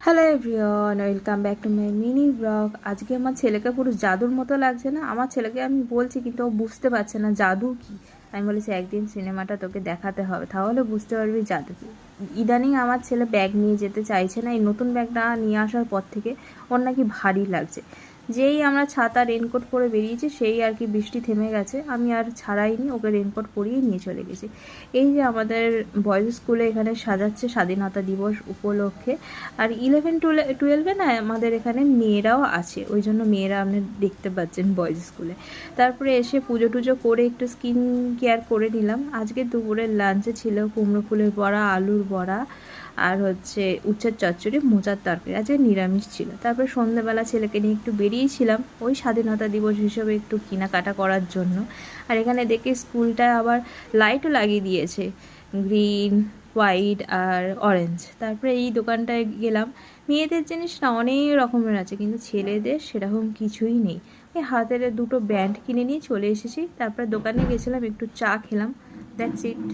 Hello everyone, welcome back to my mini blog. আজকে আমার ছেলেকে পুরো জাদুর মতো লাগছে না? আমার ছেলেকে আমি বলছি কিন্তু ও বুঝতে পারছে না জাদু কি। আমি বলেছি একদিন সিনেমাটা তোকে দেখাতে হবে, তাহলে বুঝতে পারবি জাদু কি। ইদানিং আমার ছেলে ব্যাগ নিয়ে যেতে চাইছে না। এই নতুন ব্যাগটা নিয়ে আসার পর থেকে ওর নাকি ভারী লাগছে। যেই আমরা ছাতা রেনকোট পরে বেরিয়েছি সেই আর কি বৃষ্টি থেমে গেছে, আমি আর ছাড়াইনি, ওকে রেনকোট পরিয়ে নিয়ে চলে গেছি। এই যে আমাদের বয়েজ স্কুলে এখানে সাজাচ্ছে স্বাধীনতা দিবস উপলক্ষে। আর 11-12 না আমাদের এখানে মেয়েরাও আছে, ওই জন্য মেয়েরা আপনি দেখতে পাচ্ছেন বয়েজ স্কুলে। তারপরে এসে পুজো টুজো করে একটু স্কিন কেয়ার করে নিলাম। আজকে দুপুরের লাঞ্চে ছিল কুমড়ো ফুলের বড়া, আলুর বড়া, আর হচ্ছে উচ্ছের চচ্চড়ি, মোচার তরকারি। আজকে নিরামিষ ছিল। তারপরে সন্ধ্যেবেলা ছেলেকে নিয়ে একটু বেরিয়েছিলাম ওই স্বাধীনতা দিবস হিসেবে একটু কেনাকাটা করার জন্য। আর এখানে দেখে স্কুলটা আবার লাইটও লাগিয়ে দিয়েছে, গ্রিন, হোয়াইট আর অরেঞ্জ। তারপরে এই দোকানটায় গেলাম। মেয়েদের জিনিস না অনেক রকমের আছে, কিন্তু ছেলেদের সেরকম কিছুই নেই। এই হাতের দুটো ব্যান্ড কিনে নিয়ে চলে এসেছি। তারপরে দোকানে গেছিলাম, একটু চা খেলাম, দ্যাটস ইট।